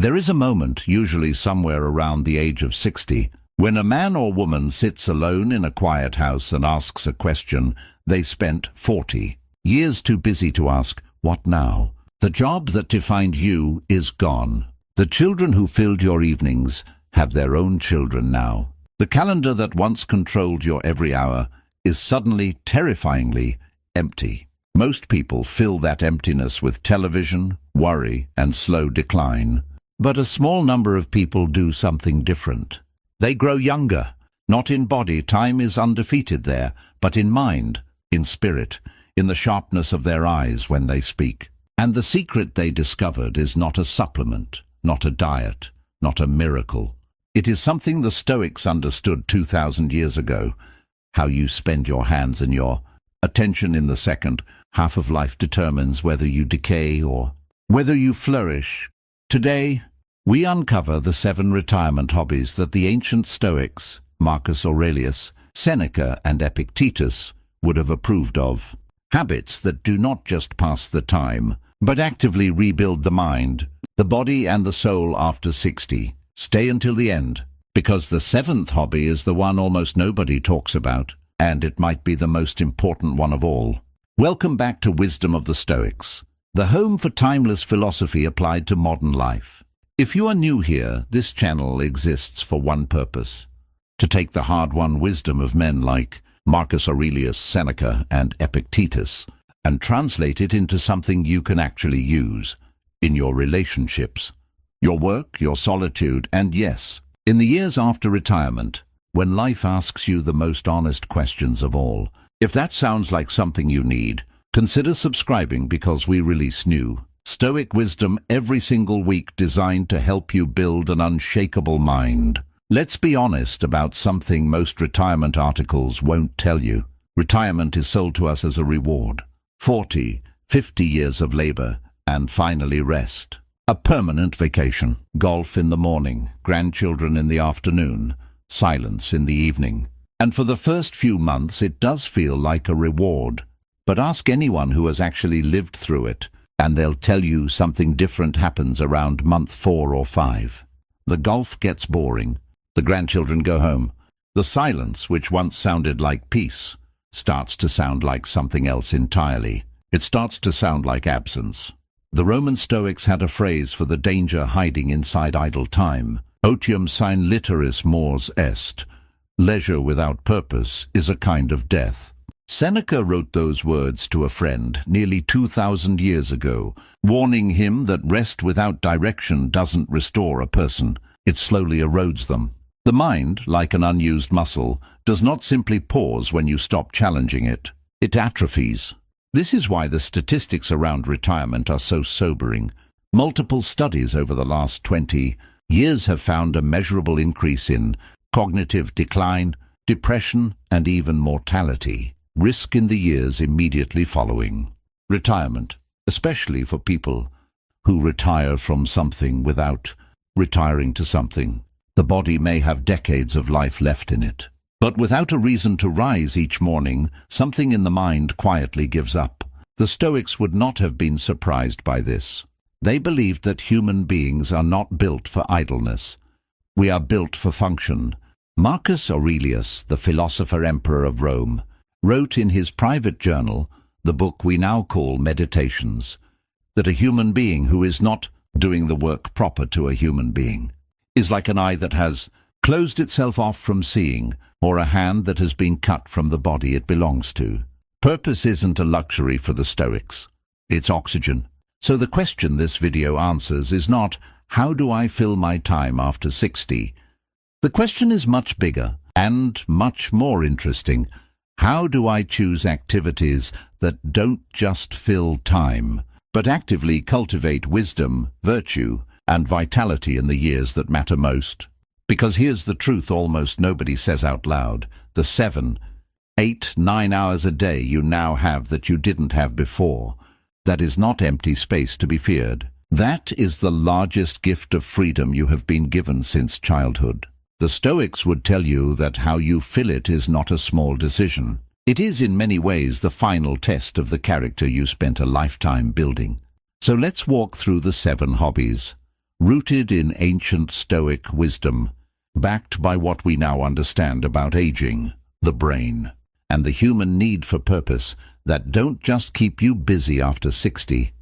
There is a moment, usually somewhere around the age of 60, when a man or woman sits alone in a quiet house and asks a question they spent 40 years too busy to ask, "What now?" The job that defined you is gone. The children who filled your evenings have their own children now. The calendar that once controlled your every hour is suddenly, terrifyingly empty. Most people fill that emptiness with television, worry, and slow decline. But a small number of people do something different. They grow younger. Not in body, time is undefeated there, but in mind, in spirit, in the sharpness of their eyes when they speak. And the secret they discovered is not a supplement, not a diet, not a miracle. It is something the Stoics understood 2,000 years ago. How you spend your hands and your attention in the second half of life determines whether you decay or whether you flourish. Today, we uncover the 7 retirement hobbies that the ancient Stoics, Marcus Aurelius, Seneca, and Epictetus would have approved of. Habits that do not just pass the time, but actively rebuild the mind, the body, and the soul after 60. Stay until the end, because the 7th hobby is the one almost nobody talks about, and it might be the most important one of all. Welcome back to Wisdom of the Stoics, the home for timeless philosophy applied to modern life. If you are new here, this channel exists for one purpose: to take the hard-won wisdom of men like Marcus Aurelius, Seneca, and Epictetus, and translate it into something you can actually use in your relationships, your work, your solitude, and yes, in the years after retirement, when life asks you the most honest questions of all. If that sounds like something you need, consider subscribing, because we release new Stoic wisdom every single week designed to help you build an unshakable mind. Let's be honest about something most retirement articles won't tell you. Retirement is sold to us as a reward. 40, 50 years of labor, and finally rest. A permanent vacation. Golf in the morning, grandchildren in the afternoon, silence in the evening. And for the first few months it does feel like a reward. But ask anyone who has actually lived through it, and they'll tell you something different happens around month 4 or 5. The golf gets boring. The grandchildren go home. The silence, which once sounded like peace, starts to sound like something else entirely. It starts to sound like absence. The Roman Stoics had a phrase for the danger hiding inside idle time. Otium sine literis mors est. Leisure without purpose is a kind of death. Seneca wrote those words to a friend nearly 2,000 years ago, warning him that rest without direction doesn't restore a person. It slowly erodes them. The mind, like an unused muscle, does not simply pause when you stop challenging it. It atrophies. This is why the statistics around retirement are so sobering. Multiple studies over the last 20 years have found a measurable increase in cognitive decline, depression, and even mortality. Risk in the years immediately following retirement, especially for people who retire from something without retiring to something. The body may have decades of life left in it, but without a reason to rise each morning, something in the mind quietly gives up. The Stoics would not have been surprised by this. They believed that human beings are not built for idleness. We are built for function. Marcus Aurelius, the philosopher-emperor of Rome, wrote in his private journal, the book we now call Meditations, that a human being who is not doing the work proper to a human being is like an eye that has closed itself off from seeing, or a hand that has been cut from the body it belongs to. Purpose isn't a luxury for the Stoics. It's oxygen. So the question this video answers is not, how do I fill my time after 60? The question is much bigger and much more interesting. How do I choose activities that don't just fill time, but actively cultivate wisdom, virtue, and vitality in the years that matter most? Because here's the truth almost nobody says out loud: the 7, 8, 9 hours a day you now have that you didn't have before, that is not empty space to be feared. That is the largest gift of freedom you have been given since childhood. The Stoics would tell you that how you fill it is not a small decision. It is in many ways the final test of the character you spent a lifetime building. So let's walk through the 7 hobbies. rooted in ancient Stoic wisdom, backed by what we now understand about aging, the brain, and the human need for purpose that don't just keep you busy after 60,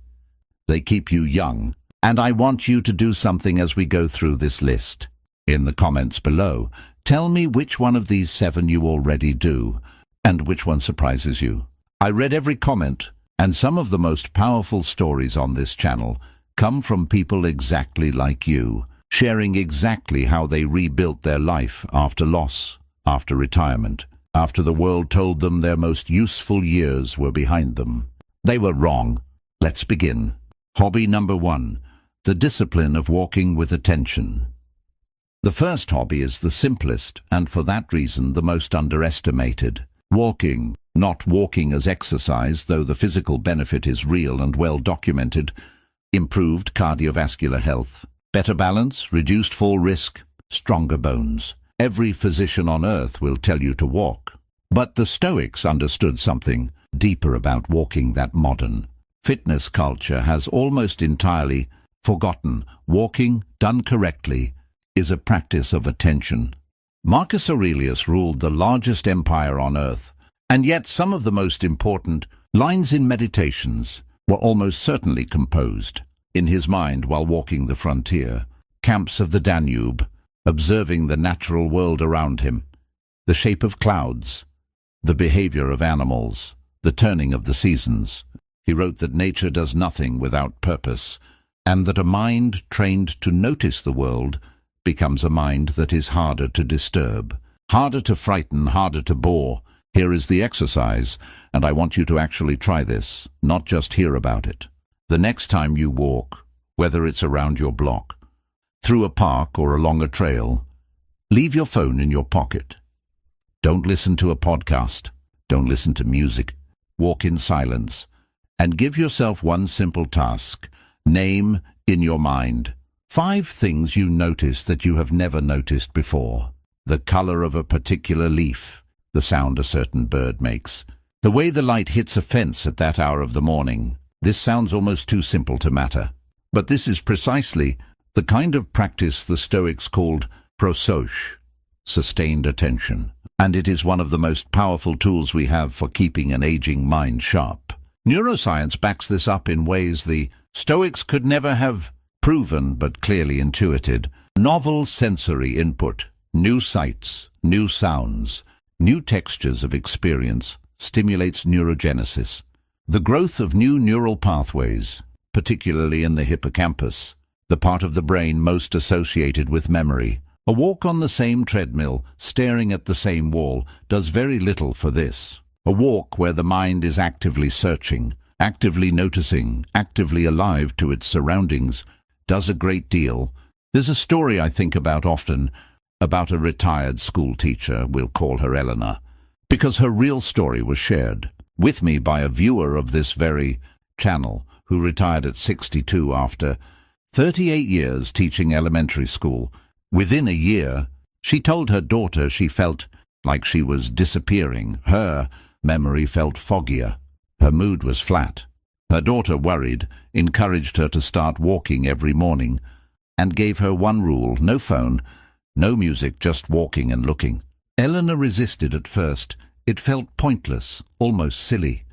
they keep you young. And I want you to do something as we go through this list. In the comments below, tell me which one of these 7 you already do, and which one surprises you. I read every comment, and some of the most powerful stories on this channel come from people exactly like you, sharing exactly how they rebuilt their life after loss, after retirement, after the world told them their most useful years were behind them. They were wrong. Let's begin. Hobby number 1. The discipline of walking with attention. The first hobby is the simplest, and for that reason the most underestimated. Walking, not walking as exercise, though the physical benefit is real and well documented. Improved cardiovascular health, better balance, reduced fall risk, stronger bones. Every physician on earth will tell you to walk. But the Stoics understood something deeper about walking that modern fitness culture has almost entirely forgotten. Walking, done correctly, is a practice of attention. Marcus Aurelius ruled the largest empire on earth, and yet some of the most important lines in meditations were almost certainly composed in his mind while walking the frontier, camps of the Danube, observing the natural world around him, the shape of clouds, the behavior of animals, the turning of the seasons. He wrote that nature does nothing without purpose, and that a mind trained to notice the world becomes a mind that is harder to disturb, harder to frighten, harder to bore. Here is the exercise, and I want you to actually try this, not just hear about it. The next time you walk, whether it's around your block, through a park or along a trail, leave your phone in your pocket. Don't listen to a podcast. Don't listen to music. Walk in silence, and give yourself one simple task. Name in your mind 5 things you notice that you have never noticed before. The color of a particular leaf, the sound a certain bird makes, the way the light hits a fence at that hour of the morning. This sounds almost too simple to matter, but this is precisely the kind of practice the Stoics called prosouche, sustained attention, and it is one of the most powerful tools we have for keeping an aging mind sharp. Neuroscience backs this up in ways the Stoics could never have proven but clearly intuited. Novel sensory input, new sights, new sounds, new textures of experience stimulates neurogenesis, the growth of new neural pathways, particularly in the hippocampus, the part of the brain most associated with memory. A walk on the same treadmill, staring at the same wall, does very little for this. A walk where the mind is actively searching, actively noticing, actively alive to its surroundings, does a great deal. There's a story I think about often, about a retired school teacher, we'll call her Eleanor, because her real story was shared with me by a viewer of this very channel who retired at 62 after 38 years teaching elementary school. Within a year, she told her daughter she felt like she was disappearing. Her memory felt foggier. Her mood was flat. Her daughter, worried, encouraged her to start walking every morning and gave her one rule: no phone, no music, just walking and looking. Eleanor resisted at first. It felt pointless, almost silly.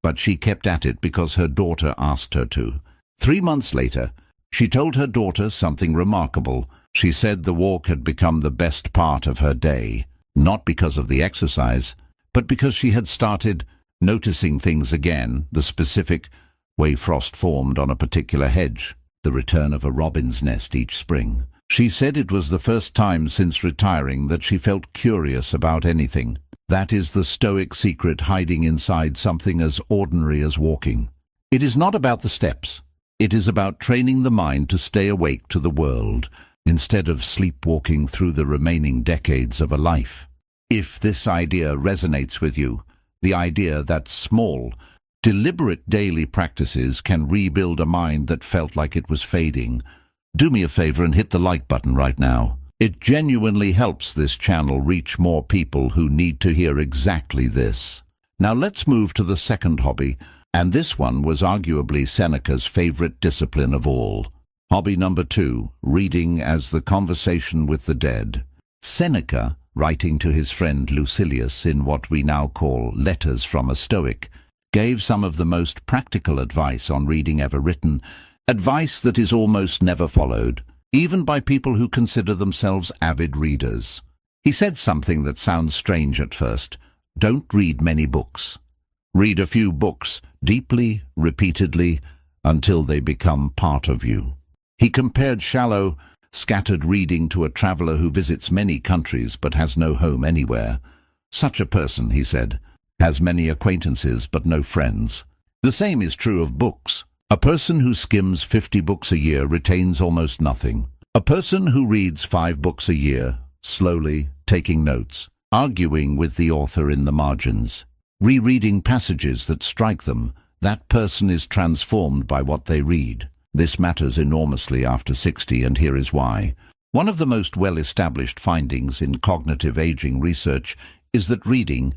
But she kept at it because her daughter asked her to. 3 months later, she told her daughter something remarkable. She said the walk had become the best part of her day, not because of the exercise, but because she had started noticing things again, the specific way frost formed on a particular hedge, the return of a robin's nest each spring. She said it was the first time since retiring that she felt curious about anything. That is the Stoic secret hiding inside something as ordinary as walking. It is not about the steps. It is about training the mind to stay awake to the world, instead of sleepwalking through the remaining decades of a life. If this idea resonates with you, the idea that small, deliberate daily practices can rebuild a mind that felt like it was fading, do me a favor and hit the like button right now. It genuinely helps this channel reach more people who need to hear exactly this. Now let's move to the second hobby, and this one was arguably Seneca's favorite discipline of all. Hobby number 2, reading as the conversation with the dead. Seneca, writing to his friend Lucilius in what we now call Letters from a Stoic, gave some of the most practical advice on reading ever written, advice that is almost never followed, even by people who consider themselves avid readers. He said something that sounds strange at first. Don't read many books. Read a few books, deeply, repeatedly, until they become part of you. He compared shallow, scattered reading to a traveler who visits many countries but has no home anywhere. Such a person, he said, has many acquaintances but no friends. The same is true of books. A person who skims 50 books a year retains almost nothing. A person who reads 5 books a year, slowly, taking notes, arguing with the author in the margins, rereading passages that strike them, that person is transformed by what they read. This matters enormously after 60, and here is why. One of the most well-established findings in cognitive aging research is that reading,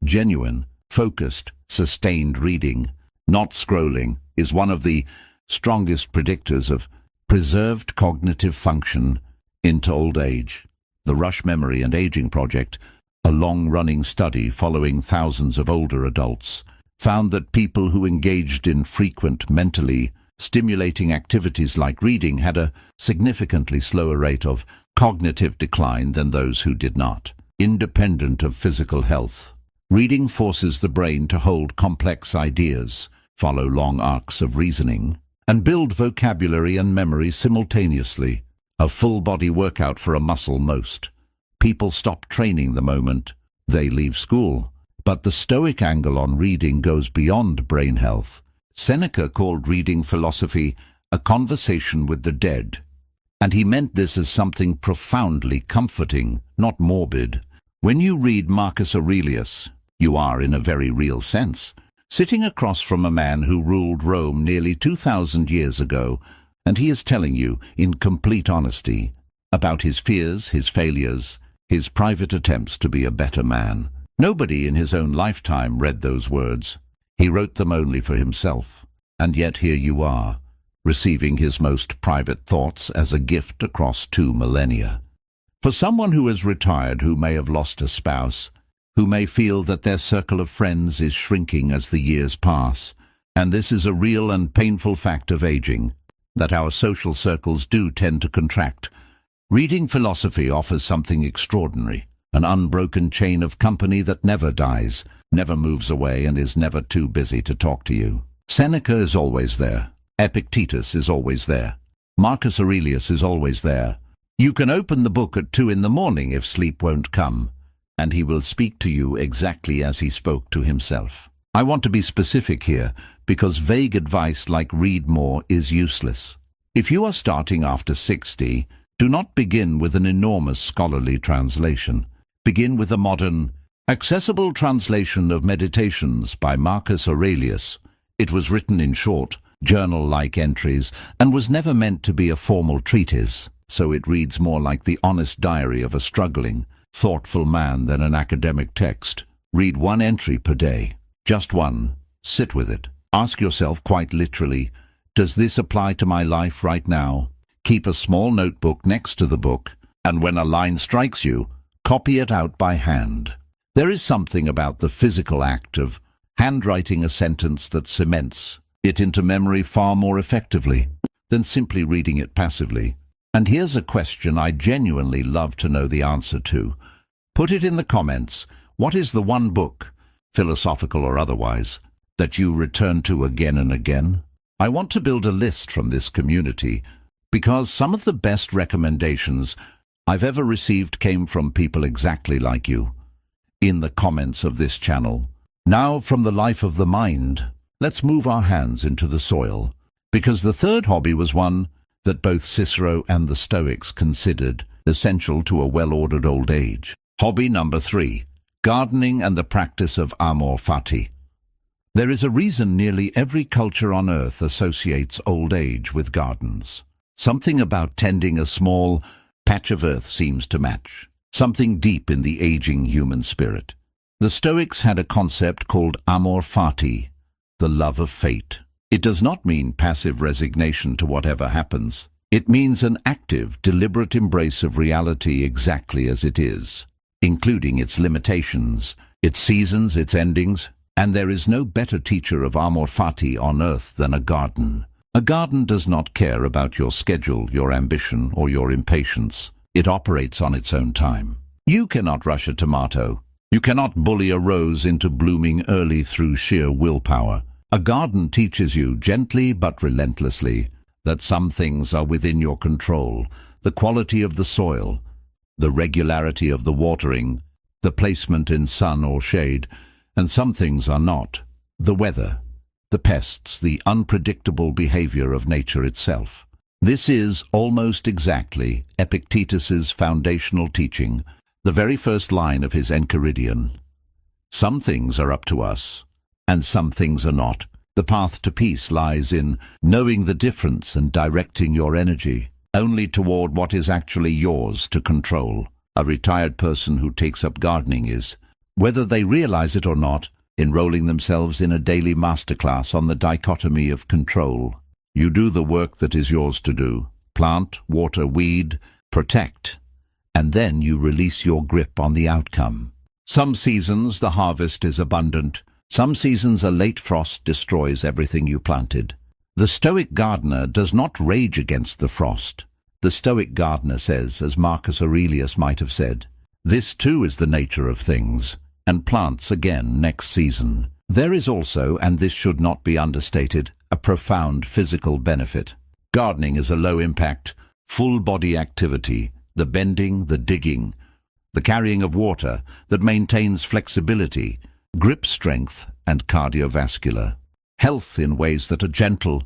genuine, focused, sustained reading, not scrolling, is one of the strongest predictors of preserved cognitive function into old age. The Rush Memory and Aging Project, a long-running study following thousands of older adults, found that people who engaged in frequent, mentally stimulating activities like reading had a significantly slower rate of cognitive decline than those who did not. Independent of physical health, reading forces the brain to hold complex ideas, follow long arcs of reasoning, and build vocabulary and memory simultaneously. A full-body workout for a muscle most. People stop training the moment they leave school. But the Stoic angle on reading goes beyond brain health. Seneca called reading philosophy a conversation with the dead, and he meant this as something profoundly comforting, not morbid. When you read Marcus Aurelius, you are, in a very real sense, sitting across from a man who ruled Rome nearly 2,000 years ago, and he is telling you, in complete honesty, about his fears, his failures, his private attempts to be a better man. Nobody in his own lifetime read those words. He wrote them only for himself, and yet here you are, receiving his most private thoughts as a gift across 2 millennia. For someone who is retired, who may have lost a spouse, who may feel that their circle of friends is shrinking as the years pass, and this is a real and painful fact of aging, that our social circles do tend to contract, reading philosophy offers something extraordinary, an unbroken chain of company that never dies, never moves away, and is never too busy to talk to you. Seneca is always there. Epictetus is always there. Marcus Aurelius is always there. You can open the book at 2 in the morning if sleep won't come, and he will speak to you exactly as he spoke to himself. I want to be specific here, because vague advice like read more is useless. If you are starting after 60, do not begin with an enormous scholarly translation. Begin with a modern, accessible translation of Meditations by Marcus Aurelius. It was written in short, journal-like entries and was never meant to be a formal treatise, so it reads more like the honest diary of a struggling, thoughtful man than an academic text. Read 1 entry per day. Just 1. Sit with it. Ask yourself quite literally, does this apply to my life right now? Keep a small notebook next to the book, and when a line strikes you, copy it out by hand. There is something about the physical act of handwriting a sentence that cements it into memory far more effectively than simply reading it passively. And here's a question I genuinely love to know the answer to. Put it in the comments. What is the one book, philosophical or otherwise, that you return to again and again? I want to build a list from this community, because some of the best recommendations I've ever received came from people exactly like you, in the comments of this channel. Now, from the life of the mind, let's move our hands into the soil, because the third hobby was one that both Cicero and the Stoics considered essential to a well-ordered old age. Hobby number 3, gardening and the practice of amor fati. There is a reason nearly every culture on earth associates old age with gardens. Something about tending a small patch of earth seems to match. Something deep in the aging human spirit. The Stoics had a concept called amor fati, the love of fate. It does not mean passive resignation to whatever happens. It means an active, deliberate embrace of reality exactly as it is, including its limitations, its seasons, its endings, and there is no better teacher of amor fati on earth than a garden. A garden does not care about your schedule, your ambition, or your impatience. It operates on its own time. You cannot rush a tomato. You cannot bully a rose into blooming early through sheer willpower. A garden teaches you, gently but relentlessly, that some things are within your control: the quality of the soil, the regularity of the watering, the placement in sun or shade, and some things are not: the weather, the pests, the unpredictable behavior of nature itself. This is almost exactly Epictetus's foundational teaching, the very first line of his Enchiridion. Some things are up to us, and some things are not. The path to peace lies in knowing the difference and directing your energy only toward what is actually yours to control. A retired person who takes up gardening is, whether they realize it or not, enrolling themselves in a daily masterclass on the dichotomy of control. You do the work that is yours to do: plant, water, weed, protect, and then you release your grip on the outcome. Some seasons the harvest is abundant. Some seasons a late frost destroys everything you planted. The Stoic gardener does not rage against the frost. The Stoic gardener says, as Marcus Aurelius might have said, "This too is the nature of things," and plants again next season. There is also, and this should not be understated, a profound physical benefit. Gardening is a low-impact, full-body activity: the bending, the digging, the carrying of water that maintains flexibility, grip strength, and cardiovascular health in ways that are gentle,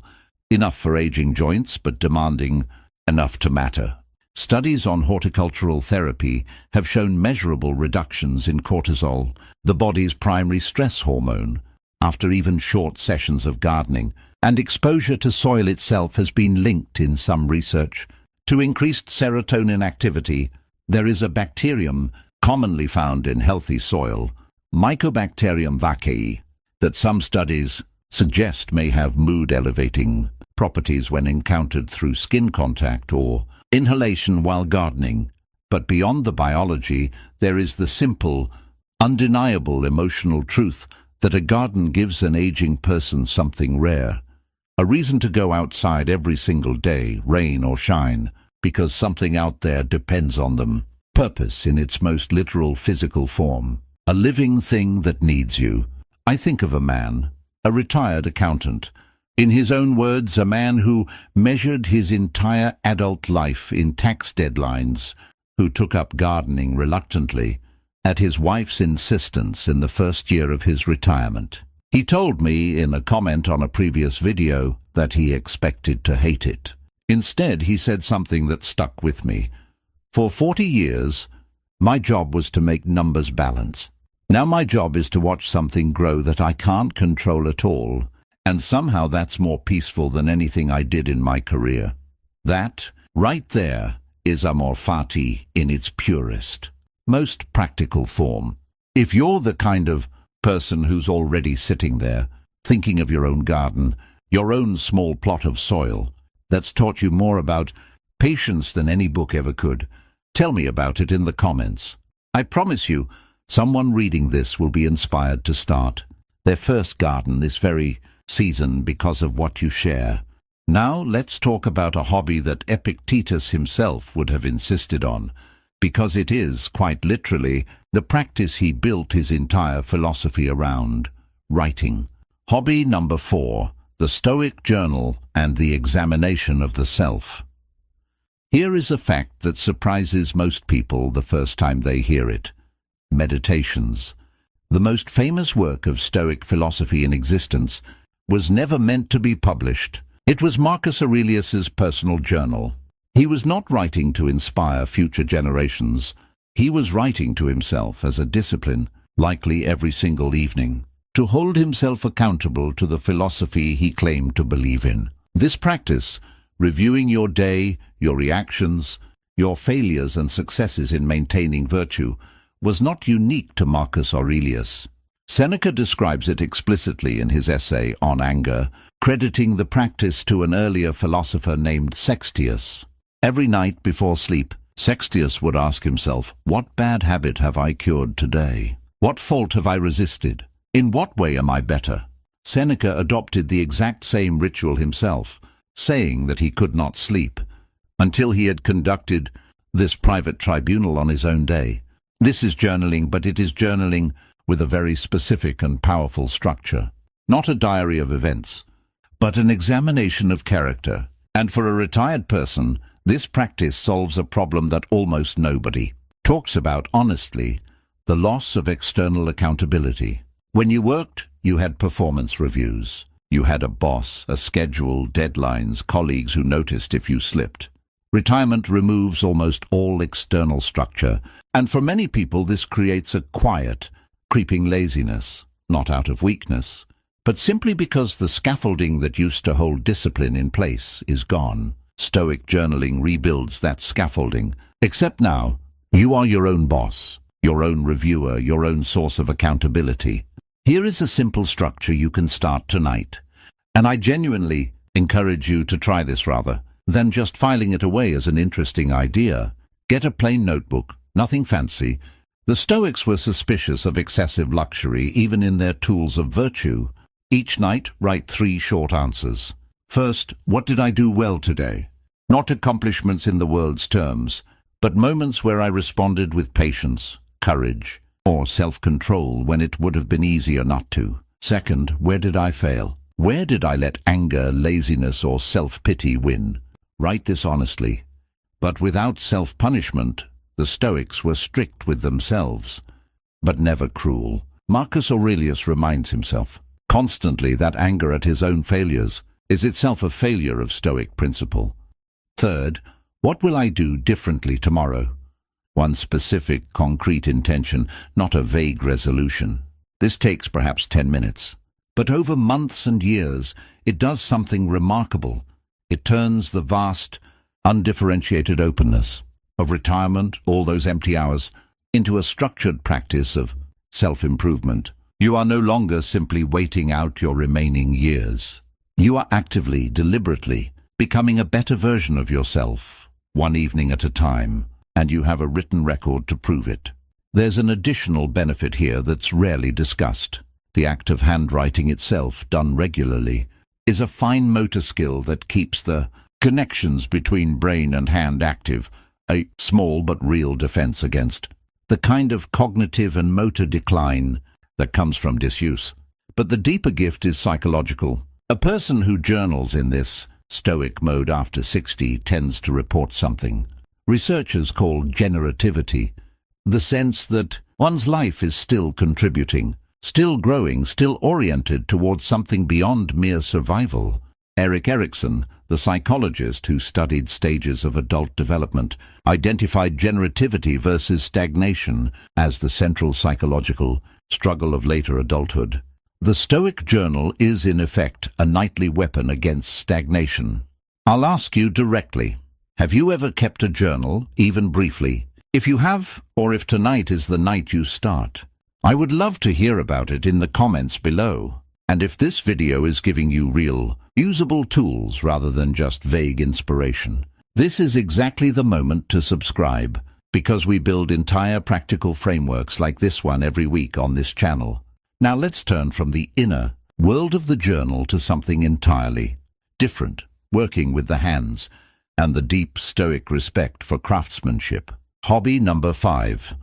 enough for aging joints, but demanding enough to matter. Studies on horticultural therapy have shown measurable reductions in cortisol, the body's primary stress hormone, after even short sessions of gardening, and exposure to soil itself has been linked in some research to increased serotonin activity. There is a bacterium commonly found in healthy soil, Mycobacterium vaccae, that some studies suggest may have mood-elevating properties when encountered through skin contact or inhalation while gardening. But beyond the biology, there is the simple, undeniable emotional truth that a garden gives an aging person something rare: a reason to go outside every single day, rain or shine, because something out there depends on them. Purpose in its most literal physical form. A living thing that needs you. I think of a man, a retired accountant, in his own words, a man who measured his entire adult life in tax deadlines, who took up gardening reluctantly, at his wife's insistence in the first year of his retirement. He told me in a comment on a previous video that he expected to hate it. Instead, he said something that stuck with me. For 40 years, my job was to make numbers balance. Now my job is to watch something grow that I can't control at all, and somehow that's more peaceful than anything I did in my career. That, right there, is amor fati in its purest, most practical form. If you're the kind of person who's already sitting there, thinking of your own garden, your own small plot of soil, that's taught you more about patience than any book ever could, tell me about it in the comments. I promise you, someone reading this will be inspired to start their first garden this very season because of what you share. Now let's talk about a hobby that Epictetus himself would have insisted on, because it is, quite literally, the practice he built his entire philosophy around: writing. Hobby number 4, the Stoic journal and the examination of the self. Here is a fact that surprises most people the first time they hear it. Meditations, the most famous work of Stoic philosophy in existence, was never meant to be published. It was Marcus Aurelius's personal journal. He was not writing to inspire future generations. He was writing to himself as a discipline, likely every single evening, to hold himself accountable to the philosophy he claimed to believe in. This practice, reviewing your day, your reactions, your failures and successes in maintaining virtue, was not unique to Marcus Aurelius. Seneca describes it explicitly in his essay on anger, crediting the practice to an earlier philosopher named Sextius. Every night before sleep, Sextius would ask himself, "What bad habit have I cured today? What fault have I resisted? In what way am I better?" Seneca adopted the exact same ritual himself, saying that he could not sleep until he had conducted this private tribunal on his own day. This is journaling, but it is journaling with a very specific and powerful structure. Not a diary of events, but an examination of character. And for a retired person, this practice solves a problem that almost nobody talks about honestly: the loss of external accountability. When you worked, you had performance reviews. You had a boss, a schedule, deadlines, colleagues who noticed if you slipped. Retirement removes almost all external structure, and for many people this creates a quiet, creeping laziness, not out of weakness, but simply because the scaffolding that used to hold discipline in place is gone. Stoic journaling rebuilds that scaffolding, except now you are your own boss, your own reviewer, your own source of accountability. Here is a simple structure you can start tonight, and I genuinely encourage you to try this rather than just filing it away as an interesting idea. Get a plain notebook, nothing fancy. The Stoics were suspicious of excessive luxury even in their tools of virtue. Each night, write 3 short answers. First, what did I do well today? Not accomplishments in the world's terms, but moments where I responded with patience, courage, or self-control when it would have been easier not to. Second, where did I fail? Where did I let anger, laziness, or self-pity win? Write this honestly, but without self-punishment. The Stoics were strict with themselves, but never cruel. Marcus Aurelius reminds himself constantly that anger at his own failures is itself a failure of Stoic principle. Third, what will I do differently tomorrow? One specific, concrete intention, not a vague resolution. This takes perhaps 10 minutes, but over months and years, it does something remarkable. It turns the vast, undifferentiated openness of retirement, all those empty hours, into a structured practice of self-improvement. You are no longer simply waiting out your remaining years. You are actively, deliberately, becoming a better version of yourself, one evening at a time, and you have a written record to prove it. There's an additional benefit here that's rarely discussed. The act of handwriting itself, done regularly, is a fine motor skill that keeps the connections between brain and hand active, a small but real defense against the kind of cognitive and motor decline that comes from disuse. But the deeper gift is psychological. A person who journals in this Stoic mode after 60 tends to report something researchers call generativity, the sense that one's life is still contributing, still growing, still oriented towards something beyond mere survival. Erik Erikson, the psychologist who studied stages of adult development, identified generativity versus stagnation as the central psychological struggle of later adulthood. The Stoic journal is, in effect, a nightly weapon against stagnation. I'll ask you directly, have you ever kept a journal, even briefly? If you have, or if tonight is the night you start, I would love to hear about it in the comments below. And if this video is giving you real, usable tools rather than just vague inspiration, this is exactly the moment to subscribe, because we build entire practical frameworks like this one every week on this channel. Now let's turn from the inner world of the journal to something entirely different, working with the hands and the deep Stoic respect for craftsmanship. Hobby number 5.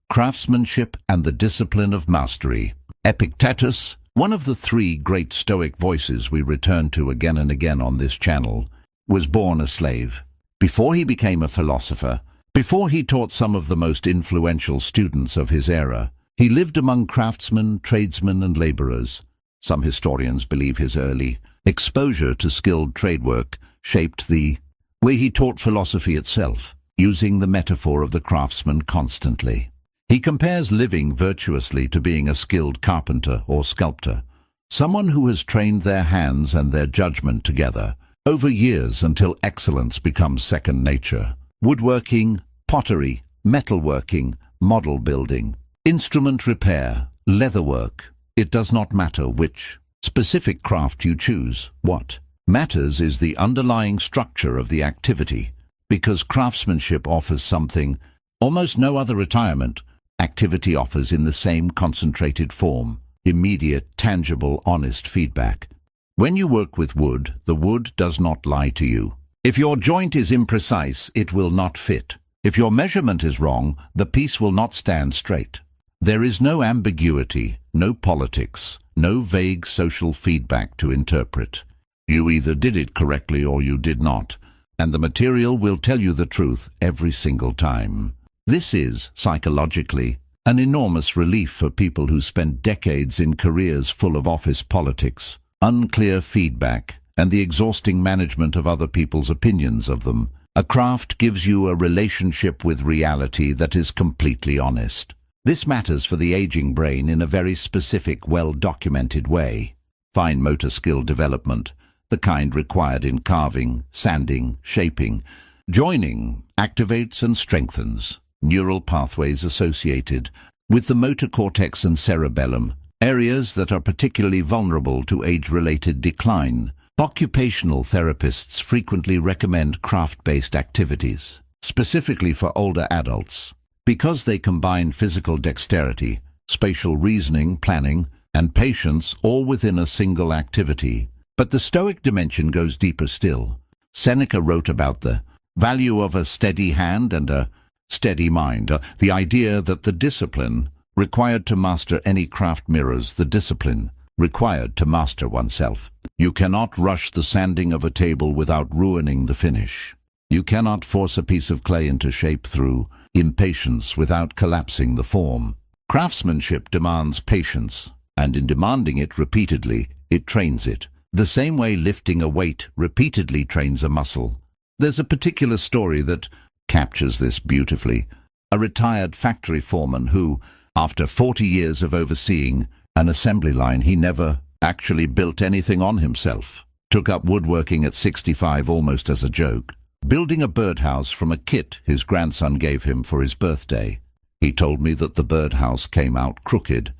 Craftsmanship and the discipline of mastery. Epictetus, one of the 3 great Stoic voices we return to again and again on this channel, was born a slave. Before he became a philosopher, before he taught some of the most influential students of his era, he lived among craftsmen, tradesmen, and laborers. Some historians believe his early exposure to skilled trade work shaped the way he taught philosophy itself, using the metaphor of the craftsman constantly. He compares living virtuously to being a skilled carpenter or sculptor, someone who has trained their hands and their judgment together over years until excellence becomes second nature. Woodworking, pottery, metalworking, model building, instrument repair, leatherwork, It does not matter which specific craft you choose. What matters is the underlying structure of the activity, because craftsmanship offers something almost no other retirement activity offers in the same concentrated form: immediate, tangible, honest feedback. When you work with wood, the wood does not lie to you. If your joint is imprecise, it will not fit. If your measurement is wrong, the piece will not stand straight. There is no ambiguity, no politics, no vague social feedback to interpret. You either did it correctly or you did not, and the material will tell you the truth every single time. This is, psychologically, an enormous relief for people who spend decades in careers full of office politics, unclear feedback, and the exhausting management of other people's opinions of them. A craft gives you a relationship with reality that is completely honest. This matters for the aging brain in a very specific, well-documented way. Fine motor skill development, the kind required in carving, sanding, shaping, joining, activates and strengthens neural pathways associated with the motor cortex and cerebellum, areas that are particularly vulnerable to age-related decline. Occupational therapists frequently recommend craft-based activities, specifically for older adults, because they combine physical dexterity, spatial reasoning, planning, and patience all within a single activity. But the Stoic dimension goes deeper still. Seneca wrote about the value of a steady hand and a steady mind, the idea that the discipline required to master any craft mirrors the discipline required to master oneself. You cannot rush the sanding of a table without ruining the finish. You cannot force a piece of clay into shape through impatience without collapsing the form. Craftsmanship demands patience, and in demanding it repeatedly, it trains it. The same way lifting a weight repeatedly trains a muscle. There's a particular story that captures this beautifully. A retired factory foreman who, after 40 years of overseeing an assembly line, he never actually built anything on himself, took up woodworking at 65 almost as a joke, building a birdhouse from a kit his grandson gave him for his birthday. He told me that the birdhouse came out crooked,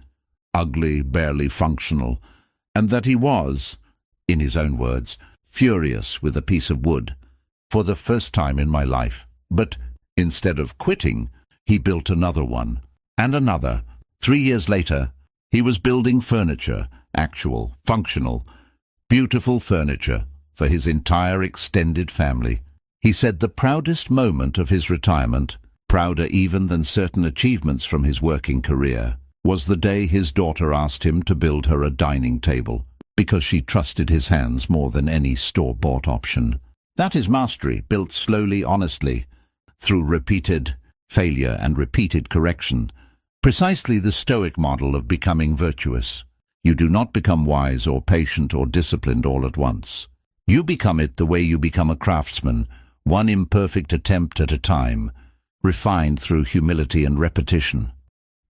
ugly, barely functional, and that he was, in his own words, furious with a piece of wood for the first time in my life. But instead of quitting, he built another one, and another. 3 years later, he was building furniture, actual, functional, beautiful furniture, for his entire extended family. He said the proudest moment of his retirement, prouder even than certain achievements from his working career, was the day his daughter asked him to build her a dining table, because she trusted his hands more than any store-bought option. That is mastery, built slowly, honestly, through repeated failure and repeated correction. Precisely the Stoic model of becoming virtuous. You do not become wise or patient or disciplined all at once. You become it the way you become a craftsman, one imperfect attempt at a time, refined through humility and repetition.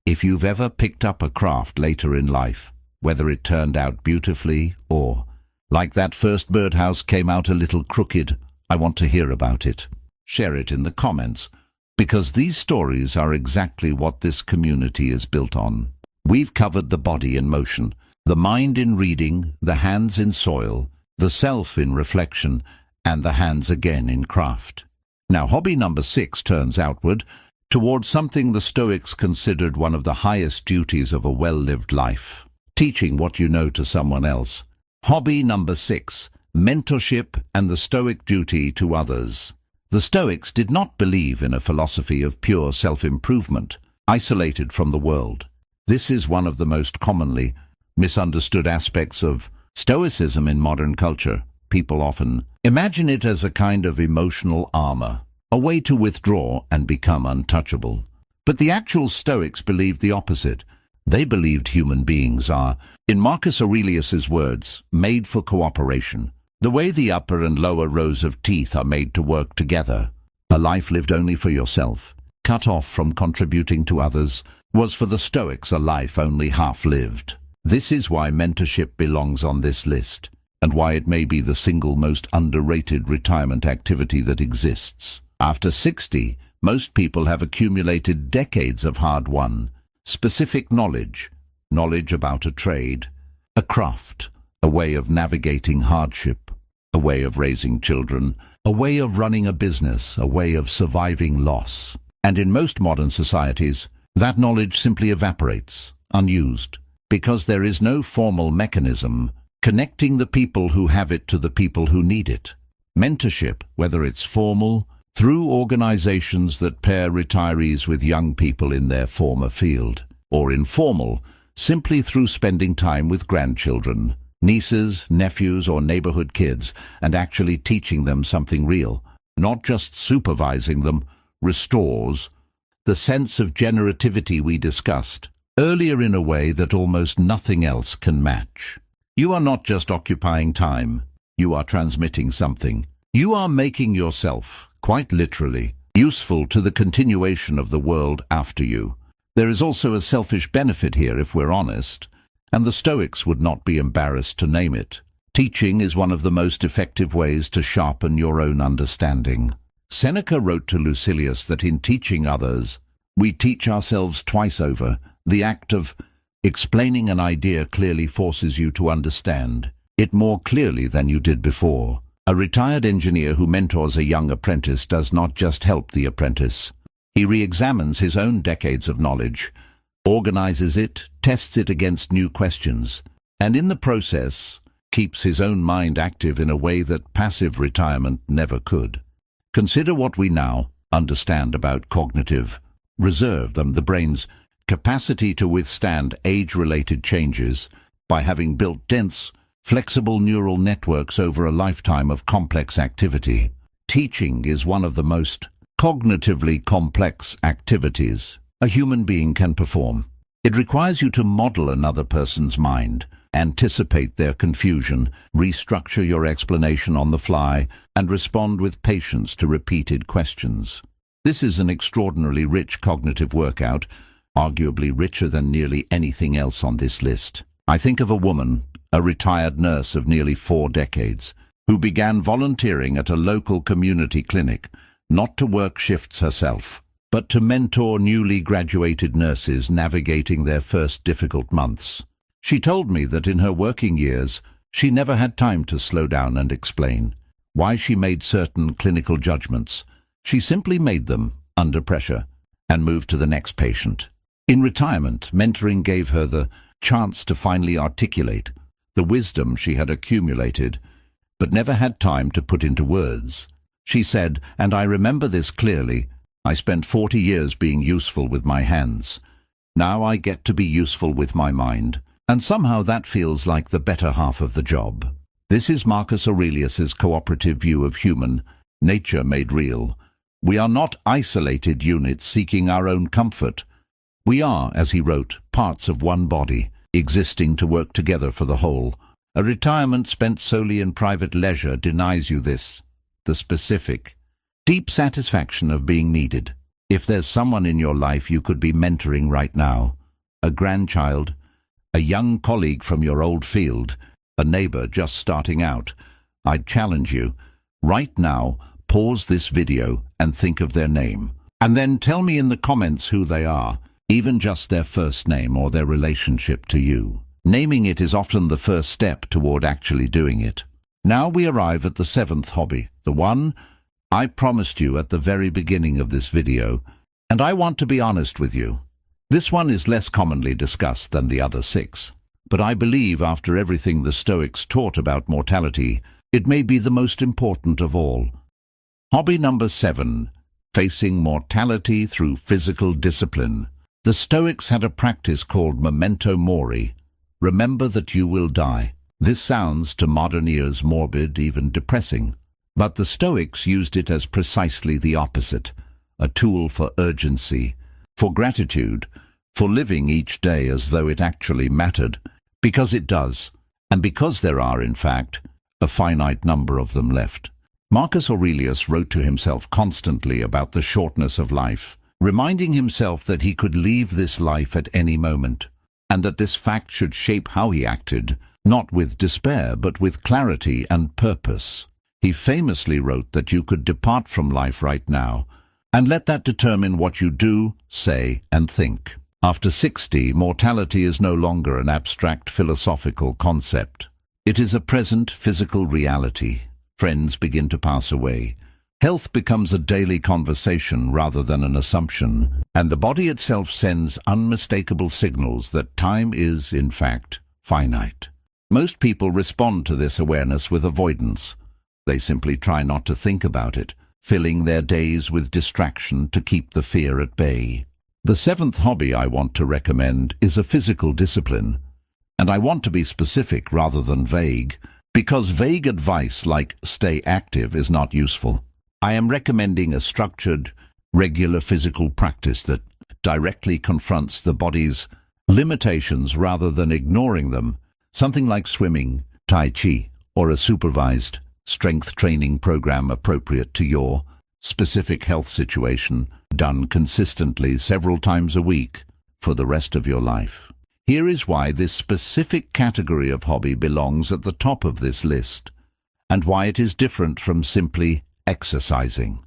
If you've ever picked up a craft later in life, whether it turned out beautifully or, like that first birdhouse, came out a little crooked, I want to hear about it. Share it in the comments, because these stories are exactly what this community is built on. We've covered the body in motion, the mind in reading, the hands in soil, the self in reflection, and the hands again in craft. Now, hobby number 6 turns outward, towards something the Stoics considered one of the highest duties of a well-lived life: teaching what you know to someone else. Hobby number 6, mentorship and the Stoic duty to others. The Stoics did not believe in a philosophy of pure self-improvement, isolated from the world. This is one of the most commonly misunderstood aspects of Stoicism in modern culture. People often imagine it as a kind of emotional armor, a way to withdraw and become untouchable. But the actual Stoics believed the opposite. They believed human beings are, in Marcus Aurelius's words, made for cooperation. The way the upper and lower rows of teeth are made to work together. A life lived only for yourself, cut off from contributing to others, was for the Stoics a life only half-lived. This is why mentorship belongs on this list, and why it may be the single most underrated retirement activity that exists. After 60, most people have accumulated decades of hard-won, specific knowledge, knowledge about a trade, a craft, a way of navigating hardship, a way of raising children, a way of running a business, a way of surviving loss. And in most modern societies, that knowledge simply evaporates, unused, because there is no formal mechanism connecting the people who have it to the people who need it. Mentorship, whether it's formal, through organizations that pair retirees with young people in their former field, or informal, simply through spending time with grandchildren, nieces, nephews, or neighborhood kids, and actually teaching them something real, not just supervising them, restores the sense of generativity we discussed earlier in a way that almost nothing else can match. You are not just occupying time, you are transmitting something. You are making yourself, quite literally, useful to the continuation of the world after you. There is also a selfish benefit here if we're honest, and the Stoics would not be embarrassed to name it. Teaching is one of the most effective ways to sharpen your own understanding. Seneca wrote to Lucilius that in teaching others, we teach ourselves twice over. The act of explaining an idea clearly forces you to understand it more clearly than you did before. A retired engineer who mentors a young apprentice does not just help the apprentice. He re-examines his own decades of knowledge, organizes it, tests it against new questions, and in the process keeps his own mind active in a way that passive retirement never could. Consider what we now understand about cognitive reserve, the brain's capacity to withstand age-related changes by having built dense, flexible neural networks over a lifetime of complex activity. Teaching is one of the most cognitively complex activities a human being can perform. It requires you to model another person's mind, anticipate their confusion, restructure your explanation on the fly, and respond with patience to repeated questions. This is an extraordinarily rich cognitive workout, arguably richer than nearly anything else on this list. I think of a woman, a retired nurse of nearly 4 decades, who began volunteering at a local community clinic, not to work shifts herself, but to mentor newly graduated nurses navigating their first difficult months. She told me that in her working years, she never had time to slow down and explain why she made certain clinical judgments. She simply made them under pressure and moved to the next patient. In retirement, mentoring gave her the chance to finally articulate the wisdom she had accumulated, but never had time to put into words. She said, and I remember this clearly, I spent 40 years being useful with my hands. Now I get to be useful with my mind, and somehow that feels like the better half of the job. This is Marcus Aurelius's cooperative view of human nature made real. We are not isolated units seeking our own comfort. We are, as he wrote, parts of one body, existing to work together for the whole. A retirement spent solely in private leisure denies you this, the specific, deep satisfaction of being needed. If there's someone in your life you could be mentoring right now, a grandchild, a young colleague from your old field, a neighbor just starting out, I'd challenge you, right now, pause this video and think of their name. And then tell me in the comments who they are, even just their first name or their relationship to you. Naming it is often the first step toward actually doing it. Now we arrive at the 7th hobby, the one I promised you at the very beginning of this video, and I want to be honest with you. This one is less commonly discussed than the other 6, but I believe after everything the Stoics taught about mortality, it may be the most important of all. Hobby number 7, facing mortality through physical discipline. The Stoics had a practice called memento mori, remember that you will die. This sounds to modern ears morbid, even depressing, but the Stoics used it as precisely the opposite, a tool for urgency, for gratitude, for living each day as though it actually mattered, because it does, and because there are, in fact, a finite number of them left. Marcus Aurelius wrote to himself constantly about the shortness of life, reminding himself that he could leave this life at any moment, and that this fact should shape how he acted, not with despair, but with clarity and purpose. He famously wrote that you could depart from life right now, and let that determine what you do, say, and think. After 60, mortality is no longer an abstract philosophical concept. It is a present physical reality. Friends begin to pass away. Health becomes a daily conversation rather than an assumption, and the body itself sends unmistakable signals that time is, in fact, finite. Most people respond to this awareness with avoidance. They simply try not to think about it, filling their days with distraction to keep the fear at bay. The seventh hobby I want to recommend is a physical discipline, and I want to be specific rather than vague, because vague advice like stay active is not useful. I am recommending a structured, regular physical practice that directly confronts the body's limitations rather than ignoring them, something like swimming, tai chi, or a supervised strength training program appropriate to your specific health situation, done consistently several times a week for the rest of your life. Here is why this specific category of hobby belongs at the top of this list, and why it is different from simply exercising.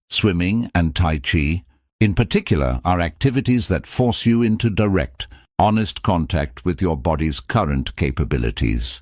Swimming and tai chi, in particular, are activities that force you into direct, honest contact with your body's current capabilities,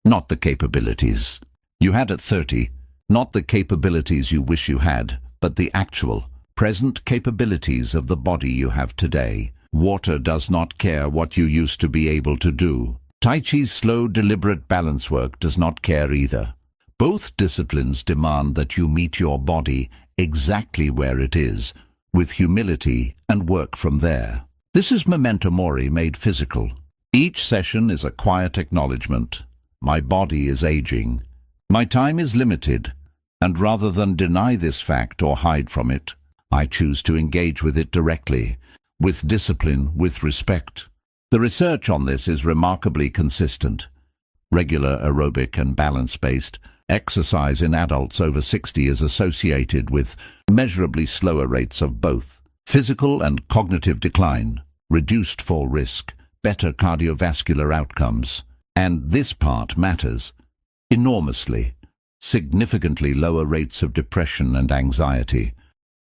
not the capabilities you had at 30, not the capabilities you wish you had, but the actual, present capabilities of the body you have today. Water does not care what you used to be able to do. Tai Chi's slow, deliberate balance work does not care either. Both disciplines demand that you meet your body exactly where it is, with humility, and work from there. This is memento mori made physical. Each session is a quiet acknowledgement. My body is aging. My time is limited, and rather than deny this fact or hide from it, I choose to engage with it directly, with discipline, with respect. The research on this is remarkably consistent. Regular aerobic and balance-based exercise in adults over 60 is associated with measurably slower rates of both physical and cognitive decline, reduced fall risk, better cardiovascular outcomes, and this part matters enormously, significantly lower rates of depression and anxiety.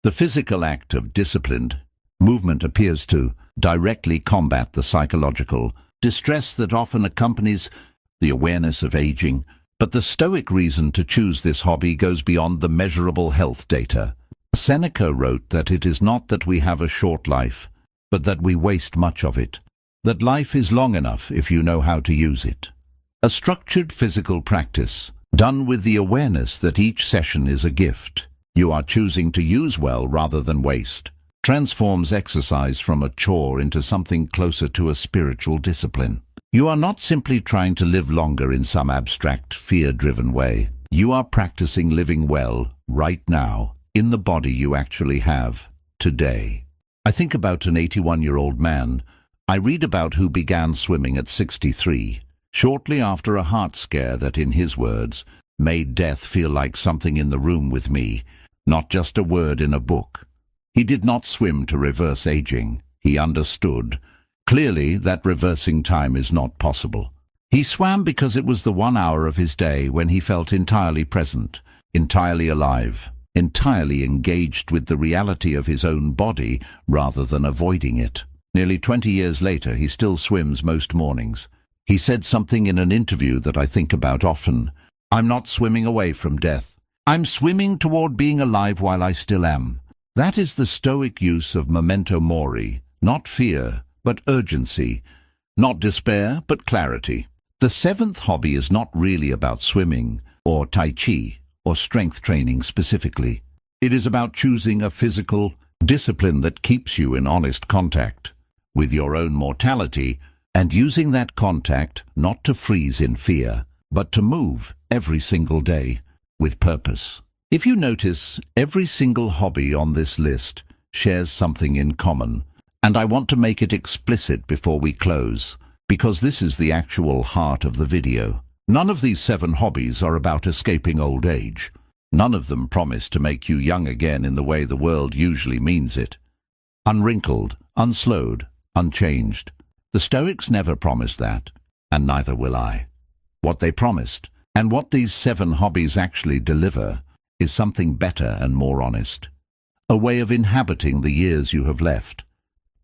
The physical act of disciplined movement appears to directly combat the psychological distress that often accompanies the awareness of aging, but the Stoic reason to choose this hobby goes beyond the measurable health data. Seneca wrote that it is not that we have a short life, but that we waste much of it, that life is long enough if you know how to use it. A structured physical practice, done with the awareness that each session is a gift you are choosing to use well rather than waste, transforms exercise from a chore into something closer to a spiritual discipline. You are not simply trying to live longer in some abstract, fear-driven way. You are practicing living well, right now, in the body you actually have, today. I think about an 81-year-old man I read about who began swimming at 63, shortly after a heart scare that, in his words, made death feel like something in the room with me, not just a word in a book. He did not swim to reverse aging. He understood clearly that reversing time is not possible. He swam because it was the 1 hour of his day when he felt entirely present, entirely alive, entirely engaged with the reality of his own body rather than avoiding it. Nearly 20 years later, he still swims most mornings. He said something in an interview that I think about often. I'm not swimming away from death. I'm swimming toward being alive while I still am. That is the Stoic use of memento mori, not fear, but urgency, not despair, but clarity. The seventh hobby is not really about swimming, or tai chi, or strength training specifically. It is about choosing a physical discipline that keeps you in honest contact with your own mortality, and using that contact not to freeze in fear, but to move every single day with purpose. If you notice, every single hobby on this list shares something in common, and I want to make it explicit before we close, because this is the actual heart of the video. None of these 7 hobbies are about escaping old age. None of them promise to make you young again in the way the world usually means it. Unwrinkled, unslowed, unchanged. The Stoics never promised that, and neither will I. What they promised, and what these 7 hobbies actually deliver, is something better and more honest. A way of inhabiting the years you have left.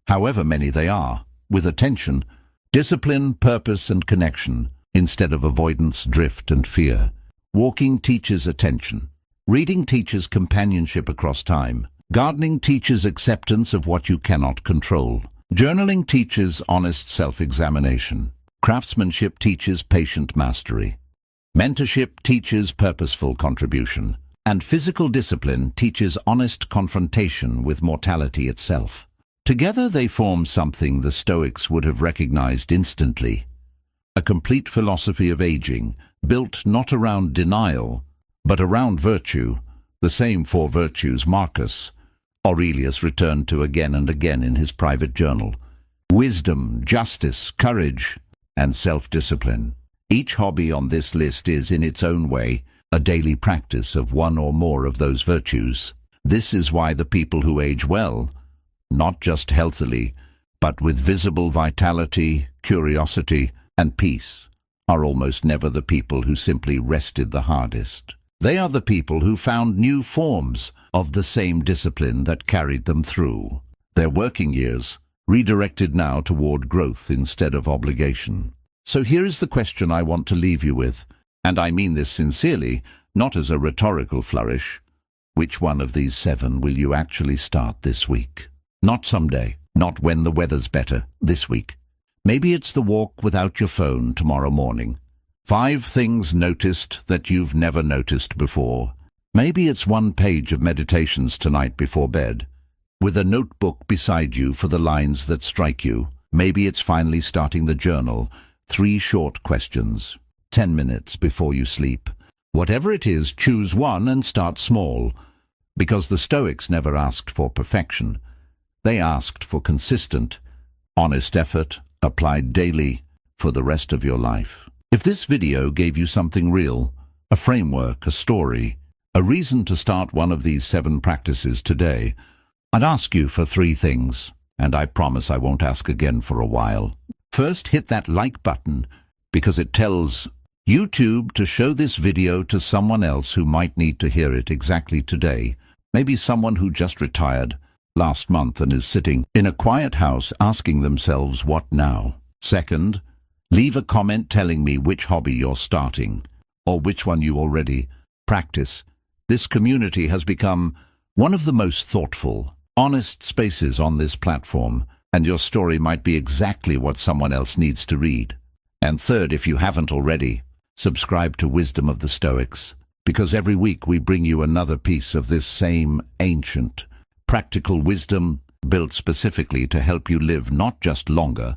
however many they are, with attention, discipline, purpose, and connection, instead of avoidance, drift, and fear. Walking teaches attention. Reading teaches companionship across time. Gardening teaches acceptance of what you cannot control. Journaling teaches honest self-examination. Craftsmanship teaches patient mastery. Mentorship teaches purposeful contribution. And physical discipline teaches honest confrontation with mortality itself. Together they form something the Stoics would have recognized instantly. A complete philosophy of aging, built not around denial, but around virtue, the same four virtues Marcus Aurelius returned to again and again in his private journal: wisdom, justice, courage, and self-discipline. Each hobby on this list is, in its own way, a daily practice of one or more of those virtues. This is why the people who age well, not just healthily, but with visible vitality, curiosity, and peace, are almost never the people who simply rested the hardest. They are the people who found new forms of the same discipline that carried them through their working years, redirected now toward growth instead of obligation. So here is the question I want to leave you with, and I mean this sincerely, not as a rhetorical flourish. Which one of these 7 will you actually start this week? Not someday, not when the weather's better, this week. Maybe it's the walk without your phone tomorrow morning. 5 things noticed that you've never noticed before. Maybe it's 1 page of meditations tonight before bed, with a notebook beside you for the lines that strike you. Maybe it's finally starting the journal, 3 short questions, 10 minutes before you sleep. Whatever it is, choose one and start small, because the Stoics never asked for perfection. They asked for consistent, honest effort, applied daily, for the rest of your life. If this video gave you something real, a framework, a story, a reason to start one of these 7 practices today, I'd ask you for 3 things, and I promise I won't ask again for a while. First, hit that like button, because it tells YouTube to show this video to someone else who might need to hear it exactly today. Maybe someone who just retired last month and is sitting in a quiet house asking themselves, what now? Second, leave a comment telling me which hobby you're starting, or which one you already practice. This community has become one of the most thoughtful, honest spaces on this platform, and your story might be exactly what someone else needs to read. And third, if you haven't already, subscribe to Wisdom of the Stoics, because every week we bring you another piece of this same ancient, practical wisdom built specifically to help you live not just longer,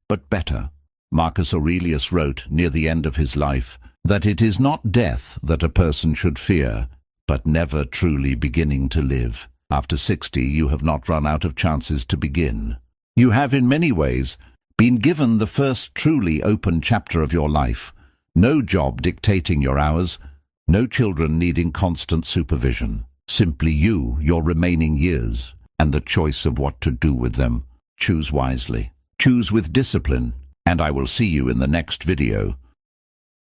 but better. Marcus Aurelius wrote near the end of his life that it is not death that a person should fear, but never truly beginning to live. After 60, you have not run out of chances to begin. You have in many ways been given the first truly open chapter of your life. No job dictating your hours, no children needing constant supervision. Simply you, your remaining years, and the choice of what to do with them. Choose wisely. Choose with discipline. And I will see you in the next video.